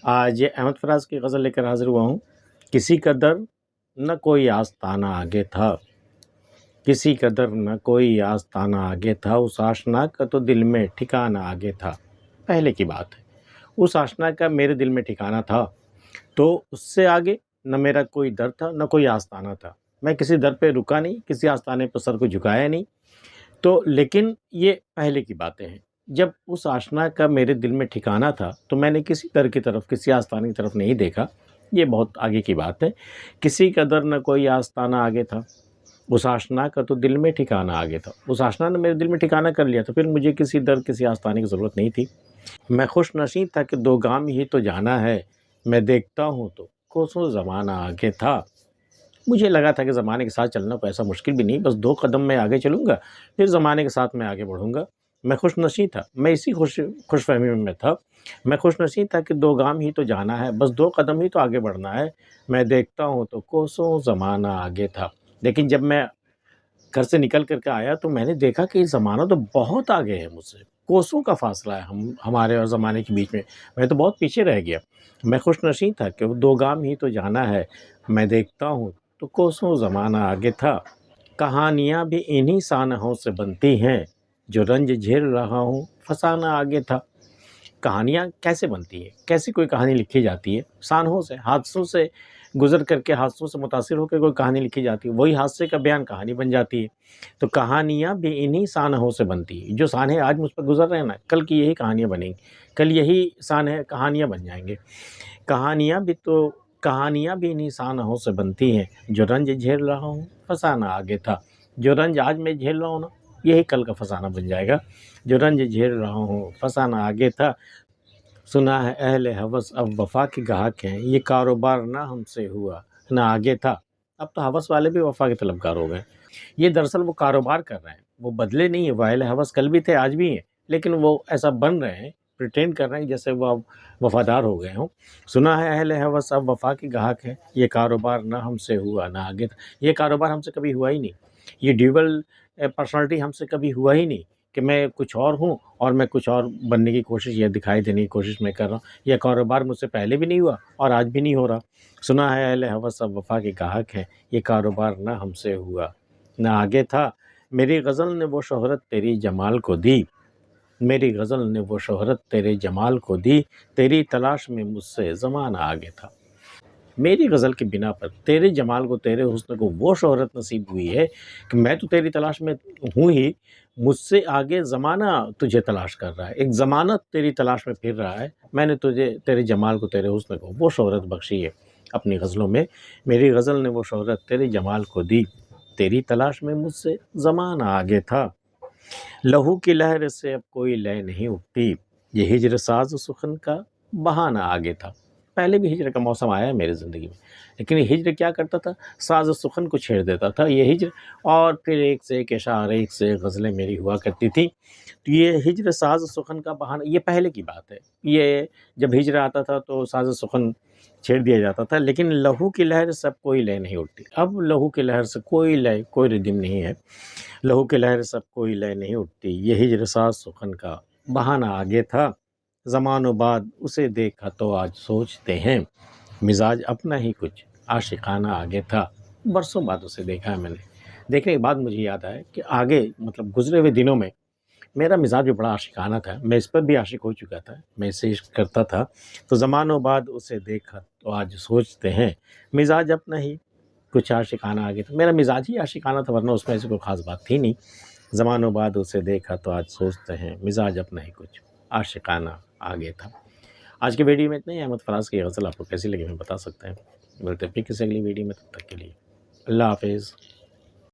آج احمد فراز کی غزل لے کر حاضر ہوا ہوں۔ کسی قدر نہ کوئی آستانہ آگے تھا، کسی قدر نہ کوئی آستانہ آگے تھا، اس آشنا کا تو دل میں ٹھکانہ آگے تھا۔ پہلے کی بات ہے، اس آشنا کا میرے دل میں ٹھکانہ تھا، تو اس سے آگے نہ میرا کوئی در تھا نہ کوئی آستانہ تھا۔ میں کسی در پہ رکا نہیں، کسی آستانے پہ سر کو جھکایا نہیں، تو لیکن یہ پہلے کی باتیں ہیں۔ جب اس آشنا کا میرے دل میں ٹھکانہ تھا تو میں نے کسی در کی طرف، کسی آستانے کی طرف نہیں دیکھا، یہ بہت آگے کی بات ہے۔ کسی قدر نہ کوئی آستانہ آگے تھا، اس آشنا کا تو دل میں ٹھکانہ آگے تھا۔ اس آشنا نے میرے دل میں ٹھکانہ کر لیا، تو پھر مجھے کسی در، کسی آستانے کی ضرورت نہیں تھی۔ میں خوش نصیب تھا کہ دو گام ہی تو جانا ہے، میں دیکھتا ہوں تو کوسوں زمانہ آگے تھا۔ مجھے لگا تھا کہ زمانے کے ساتھ چلنا کوئی ایسا مشکل بھی نہیں، بس 2 قدم میں آگے چلوں گا، پھر زمانے کے ساتھ میں آگے بڑھوں گا۔ میں خوش نصیب تھا، میں اسی خوش فہمی میں تھا۔ میں خوش نصیب تھا کہ 2 گام ہی تو جانا ہے، بس 2 قدم ہی تو آگے بڑھنا ہے، میں دیکھتا ہوں تو کوسوں زمانہ آگے تھا۔ لیکن جب میں گھر سے نکل کر کے آیا تو میں نے دیکھا کہ یہ زمانہ تو بہت آگے ہے مجھ سے، کوسوں کا فاصلہ ہے ہمارے اور زمانے کے بیچ میں تو بہت پیچھے رہ گیا۔ میں خوش نصیب تھا کہ 2 گام ہی تو جانا ہے، میں دیکھتا ہوں تو کوسوں زمانہ آگے تھا۔ کہانیاں بھی انہی سانحوں سے بنتی ہیں، جو رنج جھیل رہا ہوں فسانہ آگے تھا۔ کہانیاں کیسے بنتی ہیں؟ کیسی کوئی کہانی لکھی جاتی ہے؟ سانحوں سے، حادثوں سے گزر کر کے، حادثوں سے متاثر ہو کے کوئی کہانی لکھی جاتی ہے، وہی حادثے کا بیان کہانی بن جاتی ہے۔ تو کہانیاں بھی انہی سانحوں سے بنتی ہیں، جو سانحے آج مجھ پر گزر رہے ہیں نا، کل کی یہی کہانیاں بنیں گی، کل یہی سانحے کہانیاں بن جائیں گے۔ کہانیاں بھی انہی سانحوں سے بنتی ہیں، جو رنج جھیل رہا ہوں فسانہ آگے تھا۔ جو رنج آج میں جھیل رہا ہوں نا، یہی کل کا فسانہ بن جائے گا۔ جو رنج جھیل رہا ہوں فسانہ آگے تھا۔ سنا ہے اہل ہوس اب وفا کے گاہک ہیں، یہ کاروبار نہ ہم سے ہوا نہ آگے تھا۔ اب تو ہوس والے بھی وفا کے طلبگار ہو گئے۔ یہ دراصل وہ کاروبار کر رہے ہیں، وہ بدلے نہیں ہیں۔ وہ اہل ہوس کل بھی تھے، آج بھی ہیں، لیکن وہ ایسا بن رہے ہیں، پریٹینڈ کر رہے ہیں جیسے وہ اب وفادار ہو گئے ہوں۔ سنا ہے اہل ہوس اب وفا کے گاہک ہیں، یہ کاروبار نہ ہم سے ہوا نہ آگے تھا۔ یہ کاروبار ہم سے کبھی ہوا ہی نہیں، یہ ڈیول پرسنالٹی ہم سے کبھی ہوا ہی نہیں کہ میں کچھ اور ہوں اور میں کچھ اور بننے کی کوشش یا دکھائی دینے کی کوشش میں کر رہا ہوں۔ یہ کاروبار مجھ سے پہلے بھی نہیں ہوا اور آج بھی نہیں ہو رہا۔ سنا ہے اہل ہوس اب وفا کے گاہک ہیں، یہ کاروبار نہ ہم سے ہوا نہ آگے تھا۔ میری غزل نے وہ شہرت تیری جمال کو دی، میری غزل نے وہ شہرت تیرے جمال کو دی، تیری تلاش میں مجھ سے زمانہ آگے تھا۔ میری غزل کی بنا پر تیرے جمال کو، تیرے حسن کو وہ شہرت نصیب ہوئی ہے کہ میں تو تیری تلاش میں ہوں ہی، مجھ سے آگے زمانہ تجھے تلاش کر رہا ہے، ایک زمانہ تیری تلاش میں پھر رہا ہے۔ میں نے تجھے، تیرے جمال کو، تیرے حسن کو وہ شہرت بخشی ہے اپنی غزلوں میں۔ میری غزل نے وہ شہرت تیرے جمال کو دی، تیری تلاش میں مجھ سے زمانہ آگے تھا۔ لہو کی لہر سے اب کوئی لے نہیں اٹھتی، یہ ہجر ساز سخن کا بہانہ آگے تھا۔ پہلے بھی ہجر کا موسم آیا ہے میری زندگی میں، لیکن یہ ہجر کیا کرتا تھا؟ ساز سخن کو چھیڑ دیتا تھا یہ ہجر، اور پھر ایک سے ایک اشعار، ایک سے ایک غزلیں میری ہوا کرتی تھی۔ تو یہ ہجر ساز سخن کا بہانہ، یہ پہلے کی بات ہے۔ یہ جب ہجر آتا تھا تو ساز سخن چھیڑ دیا جاتا تھا، لیکن لہو کی لہر سے اب کوئی لے نہیں اٹھتی۔ اب لہو کی لہر سے کوئی لے، کوئی ردم نہیں ہے۔ لہو کی لہر سے اب کوئی لے نہیں اٹھتی، یہ ہجر ساز سخن کا بہانہ آگے تھا۔ زمانوں بعد اسے دیکھا تو آج سوچتے ہیں، مزاج اپنا ہی کچھ عاشقانہ آگے تھا۔ برسوں بعد اسے دیکھا ہے میں نے، دیکھنے کے بعد مجھے یاد آیا کہ آگے، مطلب گزرے ہوئے دنوں میں میرا مزاج بھی بڑا عاشقانہ تھا، میں اس پر بھی عاشق ہو چکا تھا، میں اسے عشق کرتا تھا۔ تو زمانوں بعد اسے دیکھا تو آج سوچتے ہیں، مزاج اپنا ہی کچھ عاشقانہ آگے تھا۔ میرا مزاج ہی عاشقانہ تھا، ورنہ اس میں ایسی کوئی خاص بات تھی نہیں۔ زمانوں بعد اسے دیکھا تو آج سوچتے ہیں، مزاج اپنا ہی کچھ عاشقانہ آگے تھا۔ آج کے ویڈیو میں اتنا ہی۔ احمد فراز کی غزل آپ کو کیسی لگی ہمیں بتا سکتے ہیں۔ ملتے ہیں پھر کسی اگلی ویڈیو میں، تب تک کے لیے اللہ حافظ۔